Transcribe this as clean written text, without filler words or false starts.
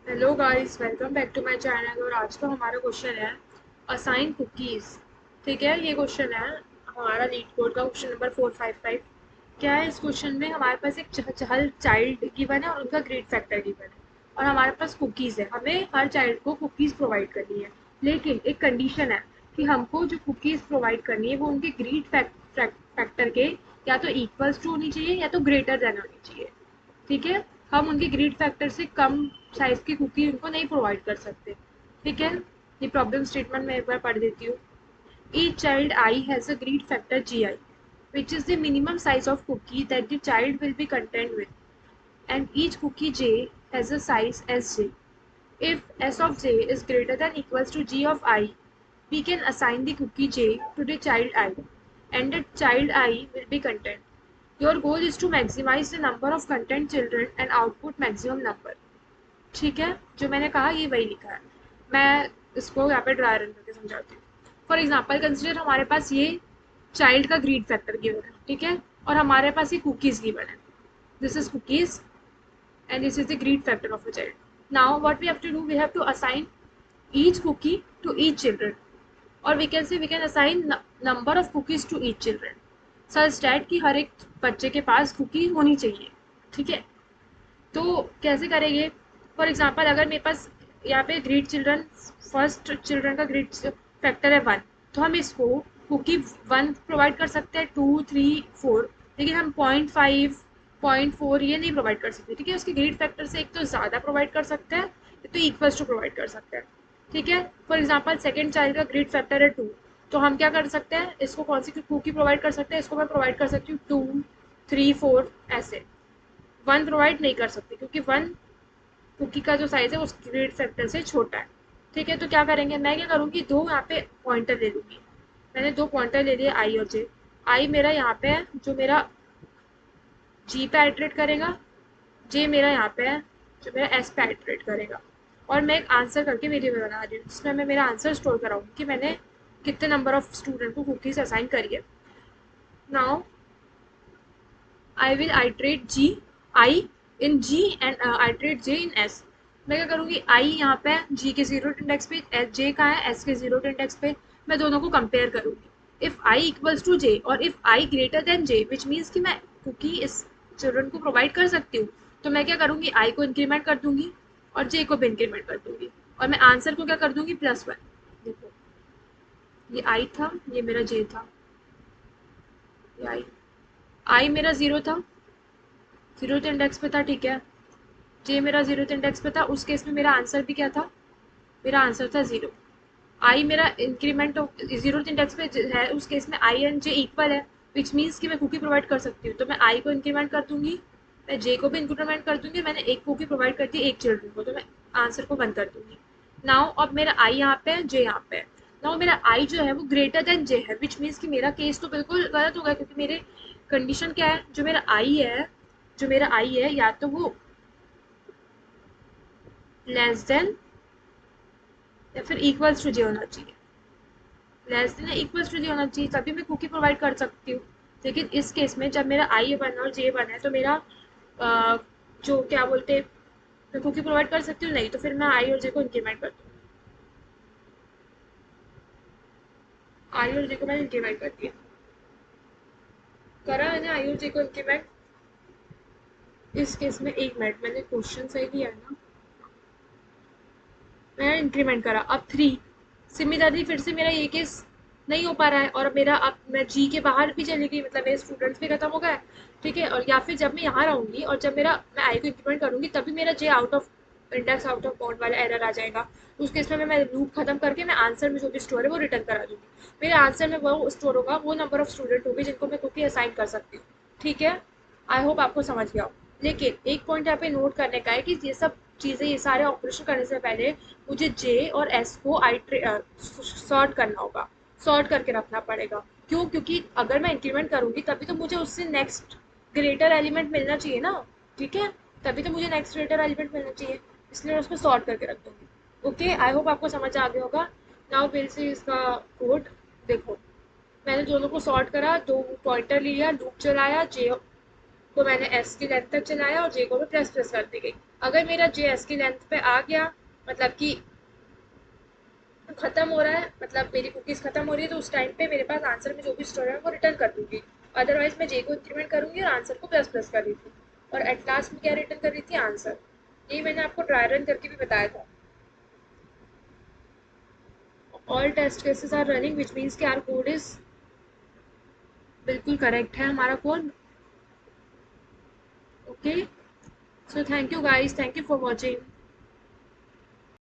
Hello guys, welcome back to my channel. और आज का हमारा क्वेश्चन है असाइन कुकीज़। ठीक है, ये क्वेश्चन है हमारा लीड कोड का क्वेश्चन नंबर 455। क्या है इस क्वेश्चन में, हमारे पास एक चहल चाइल्ड गिवन है और उनका ग्रेड फैक्टर गिवन है और हमारे पास कुकीज़ है। हमें हर चाइल्ड को कुकीज़ प्रोवाइड करनी है, लेकिन एक कंडीशन है कि हमको जो कुकीज़ प्रोवाइड करनी है वो उनके ग्रेड फैक्टर के या तो इक्वल्स टू होनी चाहिए या तो ग्रेटर देन होनी चाहिए। ठीक है, हम उनके ग्रीड फैक्टर से कम साइज की कुकी उनको नहीं प्रोवाइड कर सकते। ठीक है, ये प्रॉब्लम स्टेटमेंट मैं एक बार पढ़ देती हूँ। Each child i has a greed factor g i which is the minimum size of cookie that the child will be content with, and each cookie j has a size as j. If s of j is greater than equals to g of I, we can assign the cookie j to the child I, and the child I will be content. Your goal is to maximize the number of content children and output maximum number. ठीक है, जो मैंने कहा ये वही लिखा है। मैं इसको यहाँ पे ड्राई रन करके समझाती हूँ। फॉर एग्जाम्पल कंसिडर हमारे पास ये चाइल्ड का ग्रीड फैक्टर गिवन है, ठीक है, और हमारे पास ये कुकीज़ गिवन है। This is cookies and this is the greed factor of a child. Now what we have to do, we have to assign each cookie to each children, or we can say we can assign number of cookies to each children such that कि हर एक बच्चे के पास cookie होनी चाहिए। ठीक है, तो कैसे करेंगे? फॉर एग्जाम्पल अगर मेरे पास यहाँ पे ग्रीड चिल्ड्रन, फर्स्ट चिल्ड्रन का ग्रीड फैक्टर है 1, तो हम इसको कुकी 1 प्रोवाइड कर सकते हैं, 2, 3, 4, लेकिन हम 0.5, 0.4 ये नहीं प्रोवाइड कर सकते। ठीक है, उसके ग्रीड फैक्टर से एक तो ज़्यादा प्रोवाइड कर सकते हैं, तो इक्वल्स टू प्रोवाइड कर सकते हैं। ठीक है, फॉर एग्जाम्पल सेकेंड चाइल्ड का ग्रीड फैक्टर है 2, तो हम क्या कर सकते हैं, इसको कौन सी कुकी प्रोवाइड कर सकते हैं? इसको मैं प्रोवाइड कर सकती हूँ 2, 3, 4 ऐसे। 1 प्रोवाइड नहीं कर सकते क्योंकि 1 कुकी का जो साइज है उस ग्रेड फैक्टर से छोटा है। ठीक है, तो क्या करेंगे, मैं क्या करूँगी, दो यहाँ पे पॉइंटर ले लूँगी। मैंने दो पॉइंटर ले लिए आई और जे। आई मेरा यहाँ पे है जो मेरा जी पे आइटरेट करेगा, जे मेरा यहाँ पे है जो मेरा एस पे आइटरेट करेगा। और मैं एक आंसर करके वेरिएबल बना रही हूँ जिसमें मैं मेरा आंसर स्टोर कराऊंगी कि मैंने कितने नंबर ऑफ स्टूडेंट को कुकीज असाइन करी है। Now I will iterate ji I in ji and iterate J in S. मैं क्या करूँगी, आई यहाँ पे जी के जीरो इंडेक्स पे, एस जे का है एस के जीरो इंडेक्स पे, मैं दोनों को कंपेयर करूँगी। इफ़ आई इक्वल्स टू जे और if I greater than J which means कि मैं कुकी इस चिल्ड्रन को प्रोवाइड कर सकती हूँ, तो मैं क्या करूँगी, आई को इंक्रीमेंट कर दूंगी और जे को भी इंक्रीमेंट कर दूंगी, और मैं आंसर को क्या कर दूंगी, +1। देखो, ये आई था, ये मेरा जे था, ये आई मेरा जीरो था, जीरो इंडेक्स पे था। ठीक है, जे मेरा जीरो इंडेक्स पे था, उस केस में मेरा आंसर भी क्या था, मेरा आंसर था 0। आई मेरा इंक्रीमेंट जीरो इंडेक्स पे है, उस केस में आई एंड जे इक्वल है, विच मीन्स कि मैं कुकी प्रोवाइड कर सकती हूँ, तो मैं आई को इंक्रीमेंट कर दूंगी, मैं जे को भी इंक्रीमेंट कर दूंगी। मैंने एक कुकी प्रोवाइड कर दी एक चिल्ड्रन को, तो मैं आंसर को बंद कर दूंगी। नाउ अब मेरा आई यहाँ पे है, जे यहाँ पे है। नाउ मेरा आई जो है वो ग्रेटर देन जे है, विच मीन्स कि मेरा केस तो बिल्कुल गलत होगा क्योंकि मेरे कंडीशन क्या है, जो मेरा आई है, जो मेरा आई है या तो वो लेस देन या फिर इक्वल्स टू जे होना चाहिए। लेस देन या इक्वल्स टू जे होना चाहिए, तभी मैं कुकी प्रोवाइड कर सकती हूँ। लेकिन इस केस में जब मेरा आई वन और जे वन है तो मेरा जो क्या बोलते, मैं कुकी प्रोवाइड कर सकती हूँ नहीं, तो फिर मैं आई और जे को इंक्रीमेंट कर दूँ। आई और जे को मैंने इंक्रीमेंट कर दिया, करा मैंने आई और जे को इंक्रीमेंट। इस केस में एक मिनट, मैंने क्वेश्चन सही दिया है ना, मैंने इंक्रीमेंट करा, अब 3। सिमिलरली फिर से मेरा ये केस नहीं हो पा रहा है और मेरा अब मैं जी के बाहर भी चली गई, मतलब मेरे स्टूडेंट्स भी खत्म हो गए। ठीक है, और या फिर जब मैं यहाँ रहूँगी और जब मेरा मैं आई को इंक्रीमेंट करूँगी तभी मेरा J out of index out of bound वाला एरर आ जाएगा। उस केस में मैं लूप खत्म करके मैं आंसर में जो भी स्टोर है वो रिटर्न करा दूंगी। मेरे आंसर में वो स्टोर होगा, वो नंबर ऑफ स्टूडेंट होगी जिनको मैं कुकी असाइन कर सकती हूँ। ठीक है, आई होप आपको समझ गया हो। लेकिन एक पॉइंट यहाँ पे नोट करने का है कि ये सब चीज़ें, ये सारे ऑपरेशन करने से पहले मुझे जे और एस को सॉर्ट करना होगा, सॉर्ट करके रखना पड़ेगा। क्यों? क्योंकि अगर मैं इंक्रीमेंट करूँगी तभी तो मुझे उससे नेक्स्ट ग्रेटर एलिमेंट मिलना चाहिए ना। ठीक है, तभी तो मुझे नेक्स्ट ग्रेटर एलिमेंट मिलना चाहिए, इसलिए मैं उसको सॉर्ट करके रख दूँगी। ओके, आई होप आपको समझ आ गया होगा। नाउ फिर से इसका कोड देखो, मैंने दोनों को सॉर्ट करा, दो पॉइंटर लिया, लूप चलाया, जे को मैंने एस की लेंथ तक चलाया और जे को मैं प्लस प्लस कर दी गई। अगर मेरा जे एस की लेंथ पे आ गया, मतलब कि खत्म हो रहा है, मतलब मेरी कुकीज़ खत्म हो रही है, तो उस टाइम पे मेरे पास आंसर में जो भी स्टोर है वो रिटर्न कर दूंगी। अदरवाइज मैं जे को इंक्रीमेंट करूंगी और आंसर को प्लस प्लस कर रही थी, और एट लास्ट में क्या रिटर्न कर रही थी, आंसर। यही मैंने आपको ड्राई रन करके भी बताया था। All test cases are running which means कि आर कोड इज बिल्कुल करेक्ट है हमारा code. Okay, so thank you guys, thank you for watching.